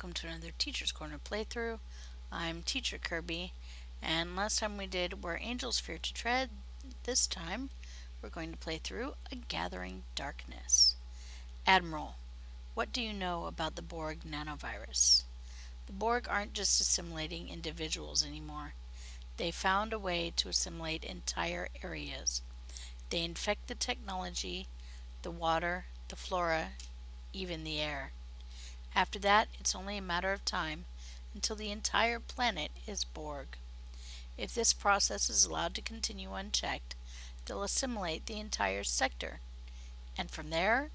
welcome to another Teacher's Corner playthrough. I'm Teacher Kirby, and last time we did Where Angels Fear to Tread. This time, we're going to play through A Gathering Darkness. Admiral, what do you know about the Borg nanovirus? The Borg aren't just assimilating individuals anymore. They found a way to assimilate entire areas. They infect the technology, the water, the flora, even the air. After that, it's only a matter of time until the entire planet is Borg. If this process is allowed to continue unchecked, they'll assimilate the entire sector, and from there,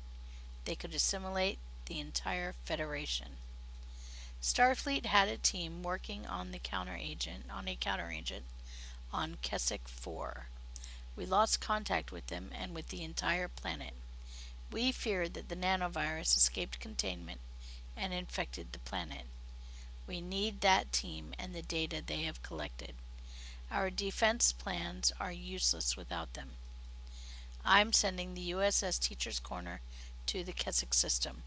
they could assimilate the entire Federation. Starfleet had a team working on a counteragent on Keswick 4. We lost contact with them and with the entire planet. We feared that the nanovirus escaped containment and infected the planet. We need that team and the data they have collected. Our defense plans are useless without them. I'm sending the USS Teacher's Corner to the Keswick system.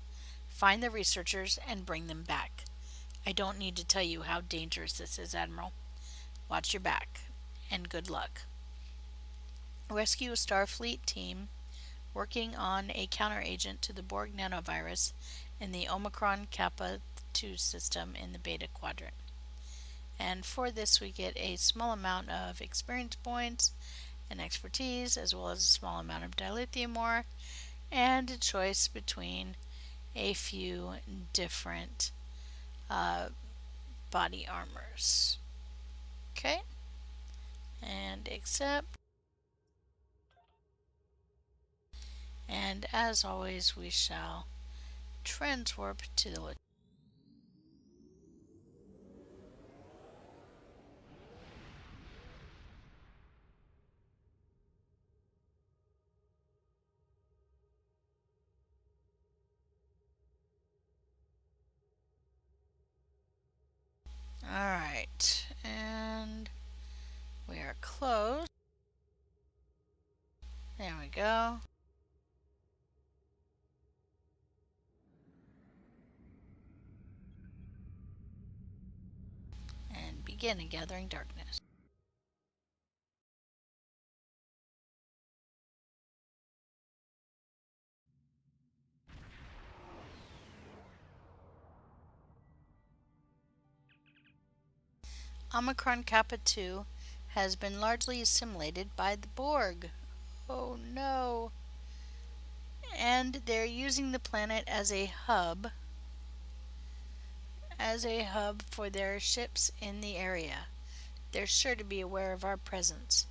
Find the researchers and bring them back. I don't need to tell you how dangerous this is, Admiral. Watch your back, and good luck. Rescue a Starfleet team working on a counteragent to the Borg nanovirus in the Omicron Kappa 2 system in the Beta Quadrant. And for this we get a small amount of experience points and expertise, as well as a small amount of dilithium ore, and a choice between a few different body armors. Okay, and accept. And as always, we shall transwarp to the Alright, and we are closed. There we go. And begin a gathering darkness. Omicron Kappa 2 has been largely assimilated by the Borg. Oh no. And they're using the planet as a hub for their ships in the area. They're sure to be aware of our presence.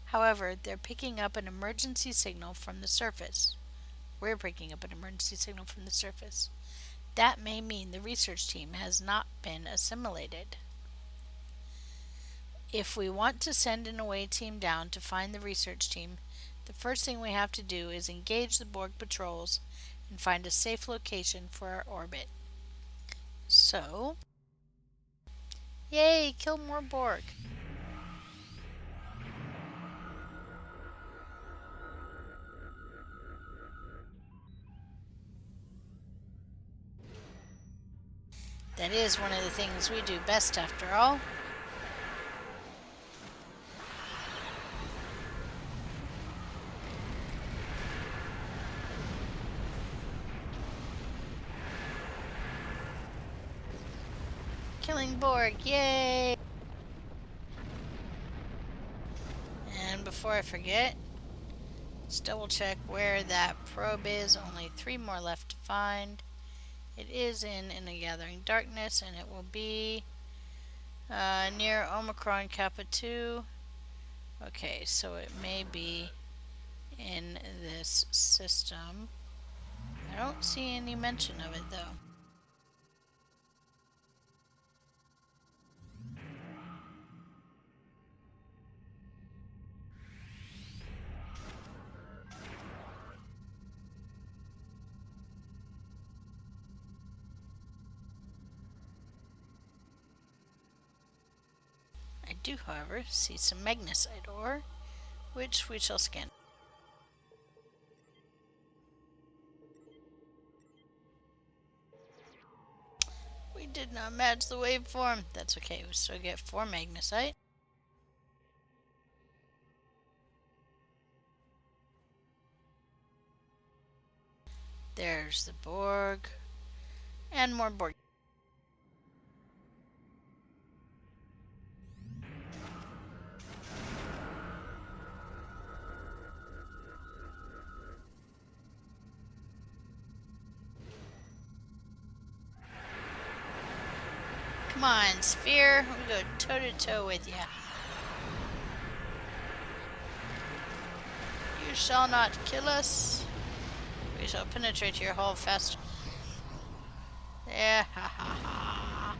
However, they're picking up an emergency signal from the surface. We're picking up an emergency signal from the surface. That may mean the research team has not been assimilated. If we want to send an away team down to find the research team, the first thing we have to do is engage the Borg patrols and find a safe location for our orbit. So, yay, kill more Borg. That is one of the things we do best after all. Killing Borg, yay! And before I forget, let's double check where that probe is. Only 3 more left to find. It is in a gathering darkness, and it will be near Omicron Kappa 2. Okay, so it may be in this system. I don't see any mention of it though. I do, however, see some magnesite ore, which we shall scan. We did did not match the waveform. That's okay, we still get 4 magnesite. There's the Borg. And more Borg. Come on, Sphere. We go toe to toe with you. You shall not kill us. We shall penetrate your hull faster. Yeah, ha ha ha.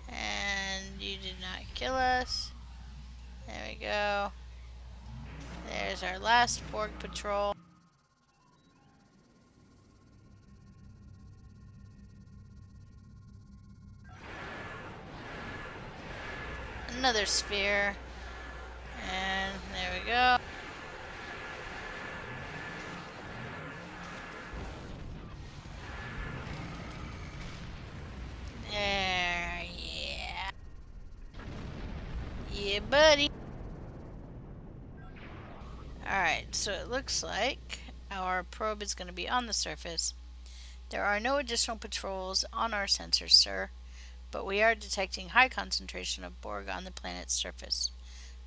And you did not kill us. There we go. There's our last Borg patrol. Another sphere. And there we go. There, yeah. Yeah, buddy. Alright, so it looks like our probe is going to be on the surface. There are no additional patrols on our sensors, sir, but we are detecting high concentration of Borg on the planet's surface.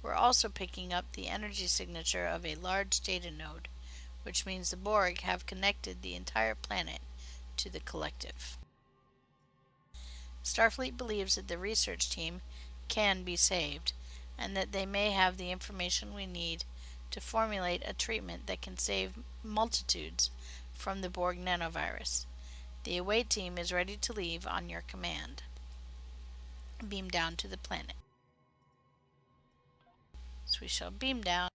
We're also picking up the energy signature of a large data node, which means the Borg have connected the entire planet to the collective. Starfleet believes that the research team can be saved, and that they may have the information we need to formulate a treatment that can save multitudes from the Borg nanovirus. The away team is ready to leave on your command. Beam down to the planet. So we shall beam down.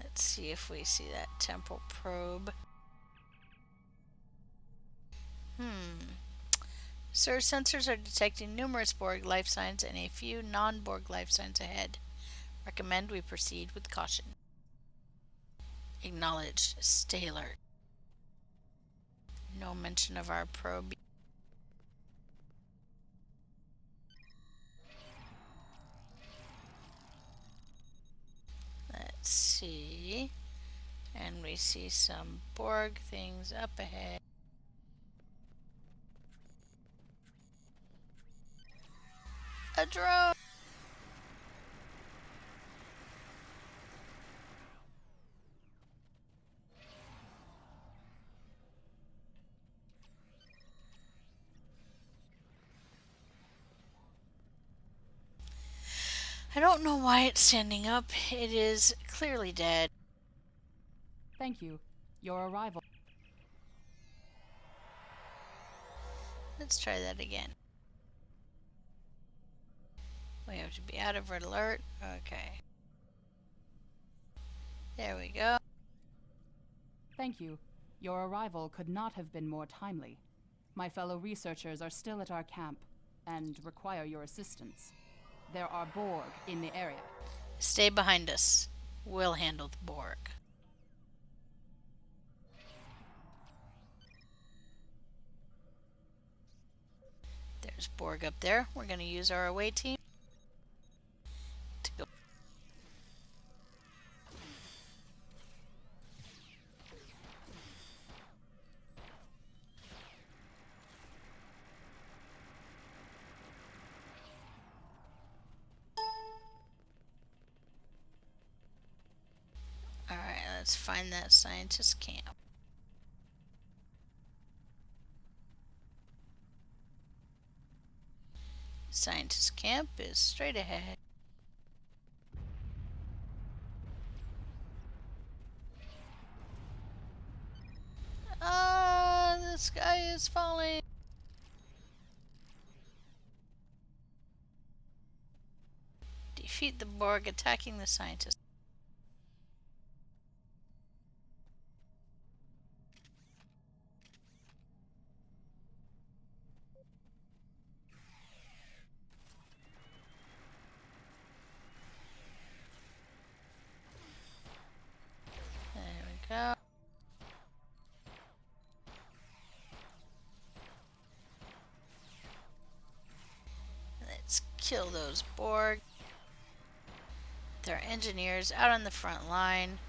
Let's see if we see that temporal probe. Sir, sensors are detecting numerous Borg life signs and a few non-Borg life signs ahead. Recommend we proceed with caution. Acknowledged. Stay alert. No mention of our probe. Let's see. And we see some Borg things up ahead. A drone! I don't know why it's standing up. It is clearly dead. Thank you. Your arrival. Let's try that again. We have to be out of red alert. Okay. There we go. Thank you. Your arrival could not have been more timely. My fellow researchers are still at our camp and require your assistance. There are Borg in the area. Stay behind us. We'll handle the Borg. There's Borg up there. We're going to use our away team to go. Alright, let's find that scientist camp. Scientist camp is straight ahead. The sky is falling. Defeat the Borg attacking the scientist. There we go. Kill those Borg. They're engineers out on the front line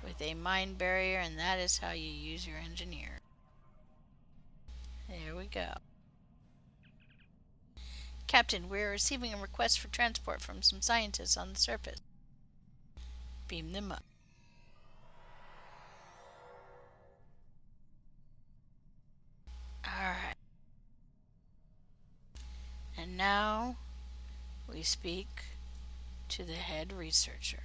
with a mine barrier, and that is how you use your engineer. There we go. Captain, we're receiving a request for transport from some scientists on the surface. Beam them up. Alright. And now we speak to the head researcher.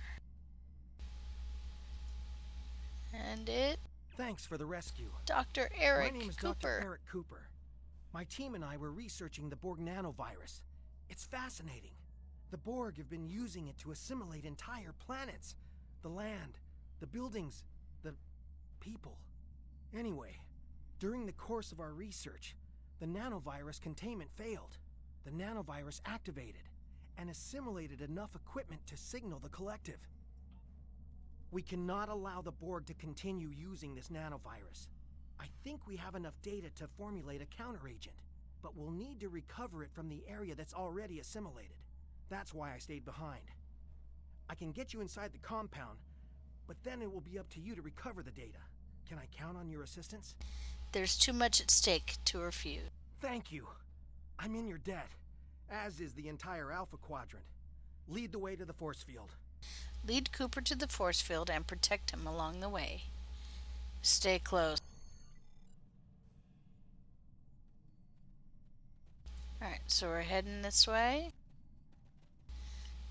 And it... Thanks for the rescue. Dr. Eric My name is Cooper. Dr. Eric Cooper. My team and I were researching the Borg nanovirus. It's fascinating. The Borg have been using it to assimilate entire planets. The land, the buildings, the people. Anyway, during the course of our research, the nanovirus containment failed. The nanovirus activated and assimilated enough equipment to signal the collective. We cannot allow the Borg to continue using this nanovirus. I think we have enough data to formulate a counteragent, but we'll need to recover it from the area that's already assimilated. That's why I stayed behind. I can get you inside the compound, but then it will be up to you to recover the data. Can I count on your assistance? There's too much at stake to refuse. Thank you. I'm in your debt, as is the entire Alpha Quadrant. Lead the way to the force field. Lead Cooper to the force field and protect him along the way. Stay close. Alright, so we're heading this way.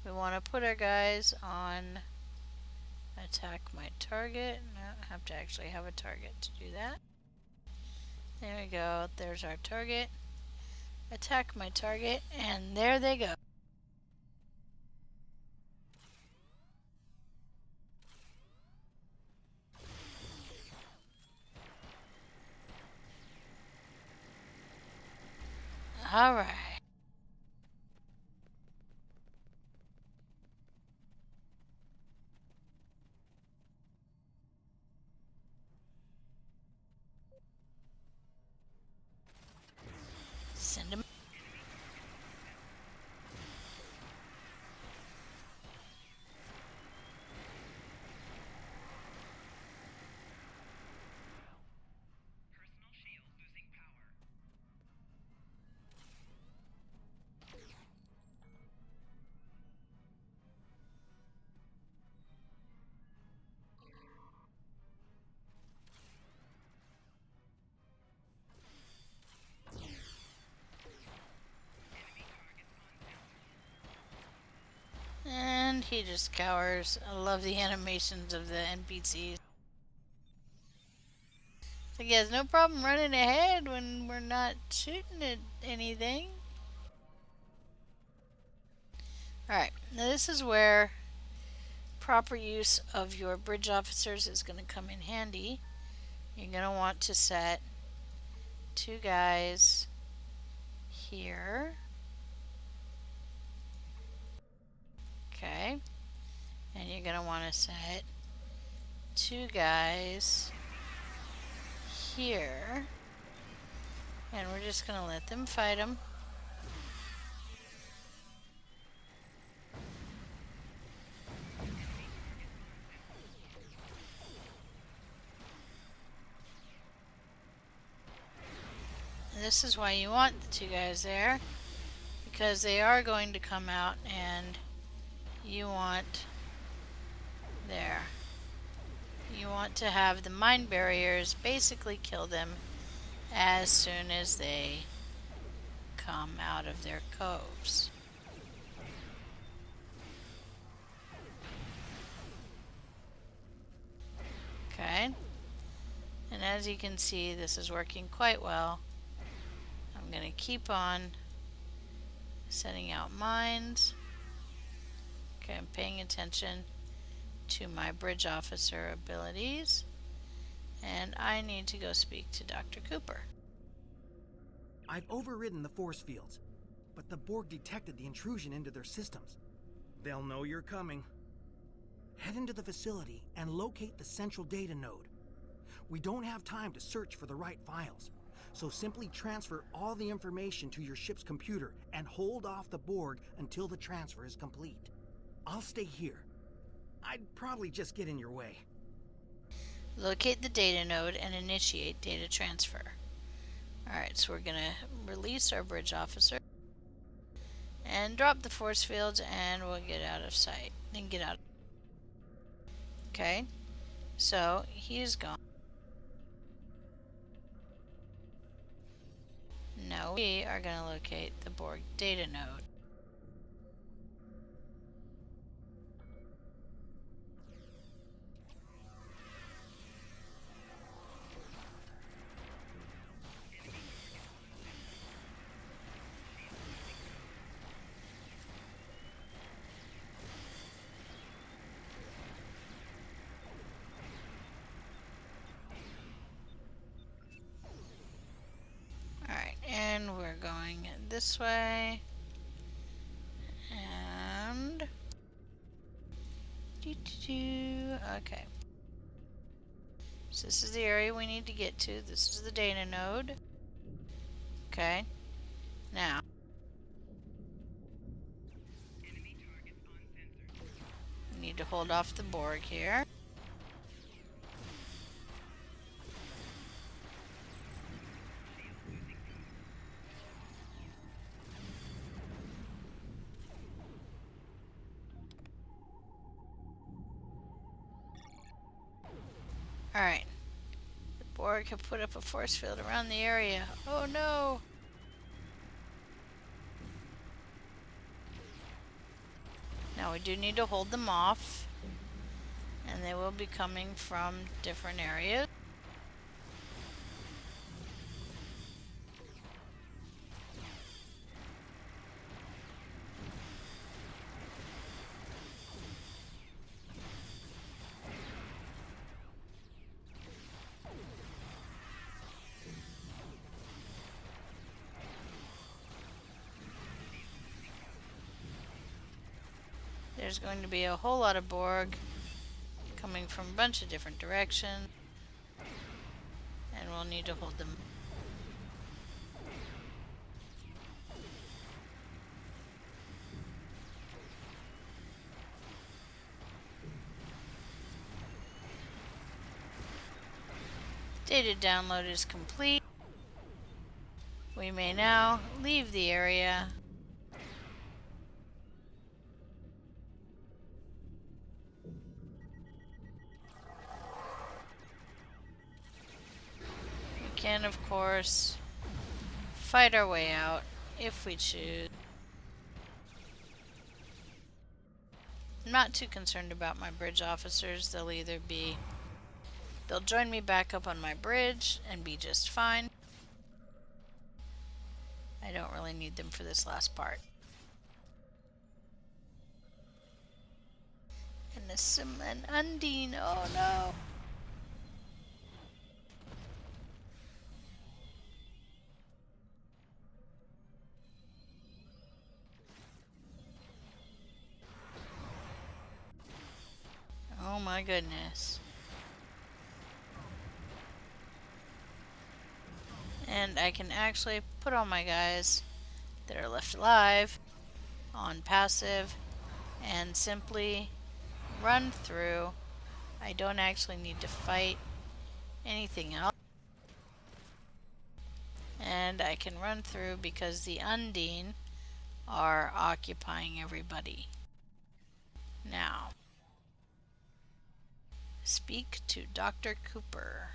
We want to put our guys on attack my target. No, I have to actually have a target to do that. There we go. There's our target. Attack my target, and there they go. All right. Send him. And he just cowers. I love the animations of the NPCs. So he has no problem running ahead when we're not shooting at anything. Alright, now this is where proper use of your bridge officers is going to come in handy. You're going to want to set 2 guys here. Okay. And you're going to want to set 2 guys here. And we're just going to let them fight them. This is why you want the 2 guys there, because they are going to come out, and you want there. You want to have the mine barriers basically kill them as soon as they come out of their coves. Okay. And as you can see, this is working quite well. I'm going to keep on setting out mines. Okay, I'm paying attention to my bridge officer abilities. And I need to go speak to Dr. Cooper. I've overridden the force fields, but the Borg detected the intrusion into their systems. They'll know you're coming. Head into the facility and locate the central data node. We don't have time to search for the right files, So simply transfer all the information to your ship's computer and hold off the Borg until the transfer is complete. I'll stay here. I'd probably just get in your way. Locate the data node and initiate data transfer. Alright, so we're gonna release our bridge officer and drop the force fields, and we'll get out of sight. Then get out. Okay, so he's gone. Now we are gonna locate the Borg data node. Alright, and we're going this way. And... Okay. So this is the area we need to get to. This is the data node. Okay. Now. We need to hold off the Borg here. Alright. The Borg have put up a force field around the area. Oh no! Now we do need to hold them off. And they will be coming from different areas. There's going to be a whole lot of Borg coming from a bunch of different directions, and we'll need to hold them. Data download is complete. We may now leave the area. We can, of course, fight our way out if we choose. I'm not too concerned about my bridge officers. They'll join me back up on my bridge and be just fine. I don't really need them for this last part. And an Undine, oh no! Oh my goodness. And I can actually put all my guys that are left alive on passive and simply run through. I don't actually need to fight anything else. And I can run through because the Undine are occupying everybody. Now, speak to Dr. Cooper.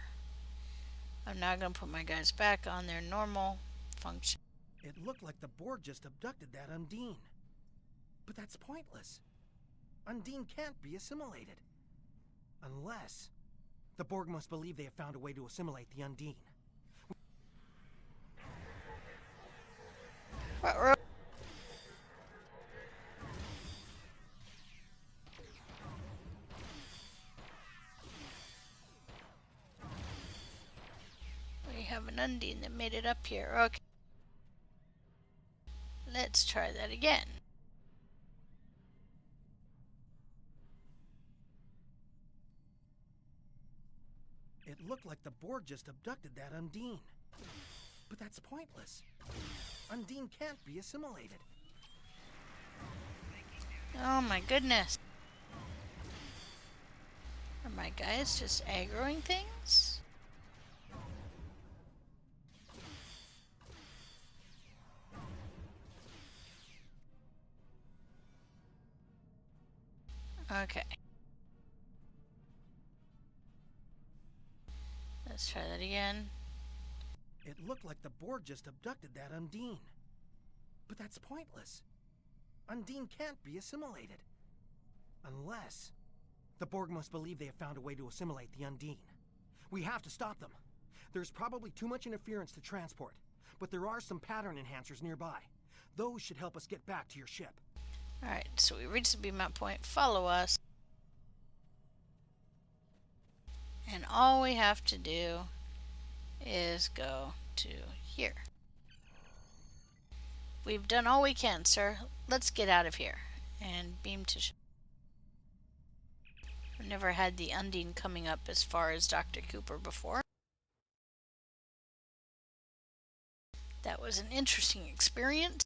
I'm now going to put my guys back on their normal function. It looked like the Borg just abducted that Undine. But that's pointless. Undine can't be assimilated. Unless... the Borg must believe they have found a way to assimilate the Undine. We have an Undine that made it up here. Okay. Let's try that again. It looked like the Borg just abducted that Undine. But that's pointless. Undine can't be assimilated. Oh my goodness. Are my guys just aggroing things? Okay. Let's try that again. It looked like the Borg just abducted that Undine. But that's pointless. Undine can't be assimilated. Unless... The Borg must believe they have found a way to assimilate the Undine. We have to stop them. There's probably too much interference to transport, but there are some pattern enhancers nearby. Those should help us get back to your ship. Alright, so we reached the beam out point. Follow us. And all we have to do is go to here. We've done all we can, sir. Let's get out of here. And beam to ship. I've never had the Undine coming up as far as Dr. Cooper before. That was an interesting experience.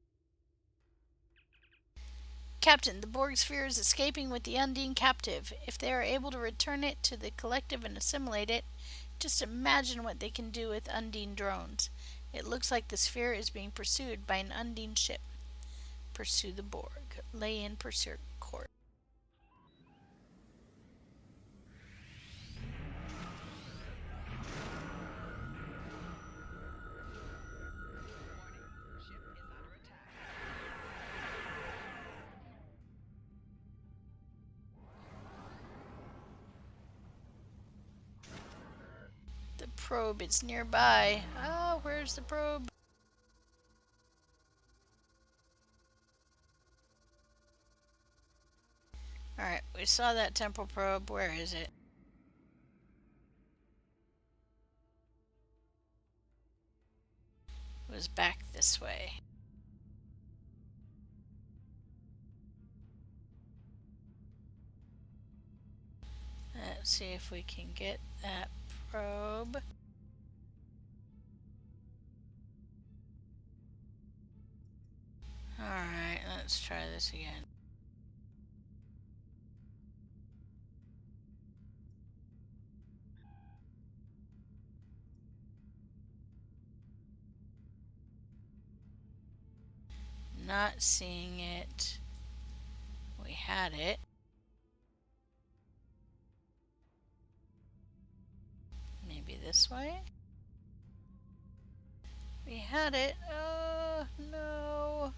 Captain, the Borg sphere is escaping with the Undine captive. If they are able to return it to the collective and assimilate it, just imagine what they can do with Undine drones. It looks like the sphere is being pursued by an Undine ship. Pursue the Borg. Lay in pursuit course. The probe is nearby. Oh, where's the probe? Alright, we saw that temporal probe. Where is it? It was back this way. Let's see if we can get that probe. Alright, let's try this again. Not seeing it. We had it. Maybe this way? We had it. Oh, no.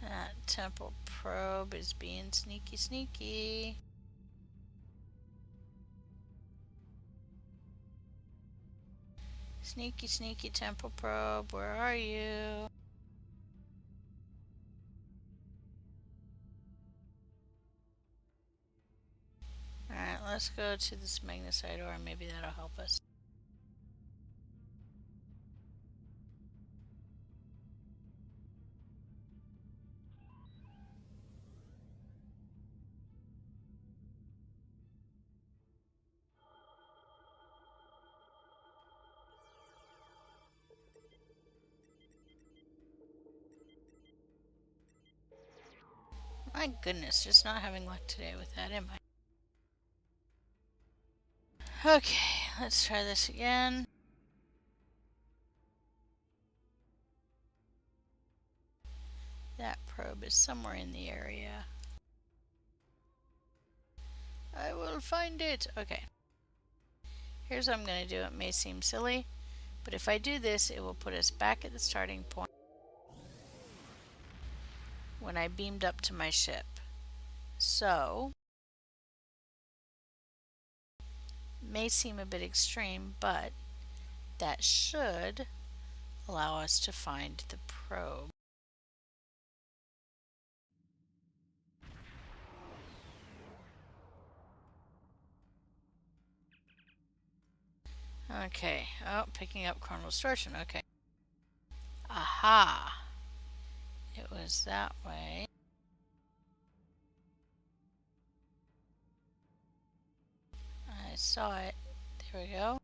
That temporal probe is being sneaky, sneaky. Sneaky, sneaky temporal probe, where are you? Alright, let's go to this magnesite ore. Maybe that'll help us. My goodness, just not having luck today with that, am I? Okay, let's try this again. That probe is somewhere in the area. I will find it. Okay. Here's what I'm going to do. It may seem silly, but if I do this, it will put us back at the starting point when I beamed up to my ship. So, may seem a bit extreme, but that should allow us to find the probe. Okay. Oh, picking up chronal distortion. Okay. Aha! It was that way. saw it. There we go.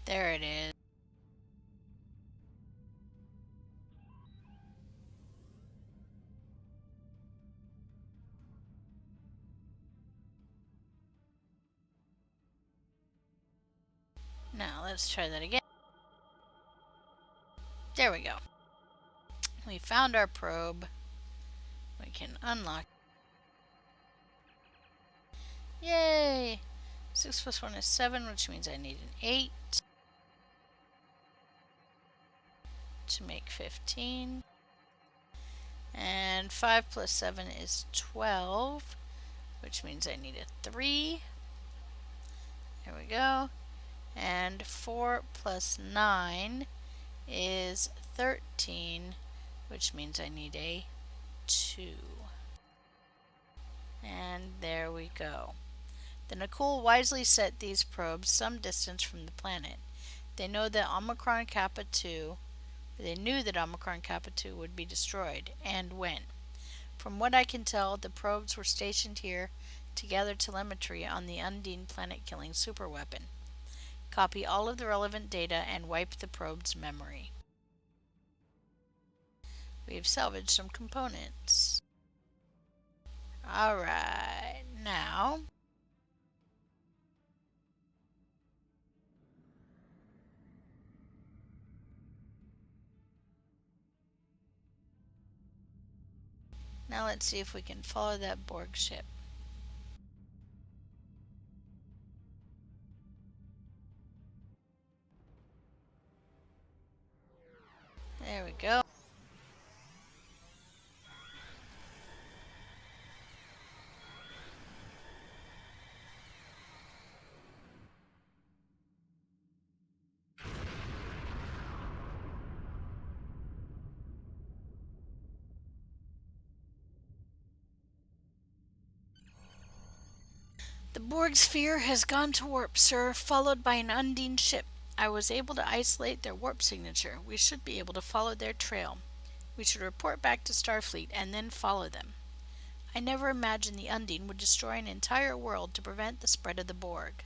There it is. Now let's try that again. There we go. We found our probe. We can unlock. Yay! 6 plus 1 is 7, which means I need an 8 to make 15. And 5 plus 7 is 12, which means I need a 3. There we go. And 4 plus 9 is 13, which means I need a 2. And there we go. The Nicole wisely set these probes some distance from the planet. They know that Omicron Kappa 2, they knew that Omicron Kappa 2 would be destroyed, and when. From what I can tell, the probes were stationed here to gather telemetry on the Undine planet-killing superweapon. Copy all of the relevant data and wipe the probe's memory. We've salvaged some components. Alright, now let's see if we can follow that Borg ship. There we go. The Borg sphere has gone to warp, sir, followed by an Undine ship. I was able to isolate their warp signature. We should be able to follow their trail. We should report back to Starfleet and then follow them. I never imagined the Undine would destroy an entire world to prevent the spread of the Borg.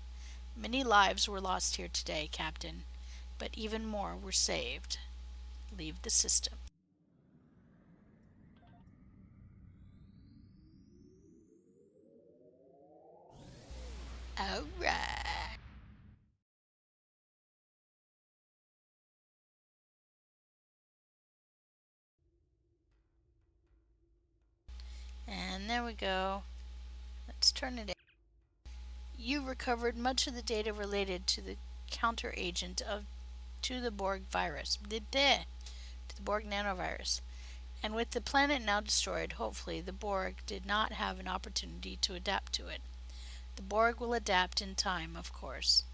Many lives were lost here today, Captain, but even more were saved. Leave the system. Alright. And there we go. Let's turn it in. You recovered much of the data related to the counter agent to the Borg virus. To the Borg nanovirus. And with the planet now destroyed, hopefully the Borg did not have an opportunity to adapt to it. The Borg will adapt in time, of course.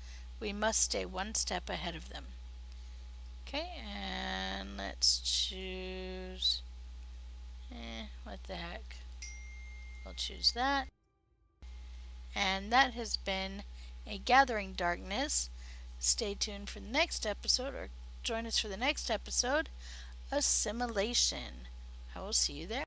We must stay one step ahead of them. Okay, and let's choose... what the heck. We'll choose that. And that has been a Gathering Darkness. Stay tuned for the next episode, or join us for the next episode, Assimilation. I will see you there.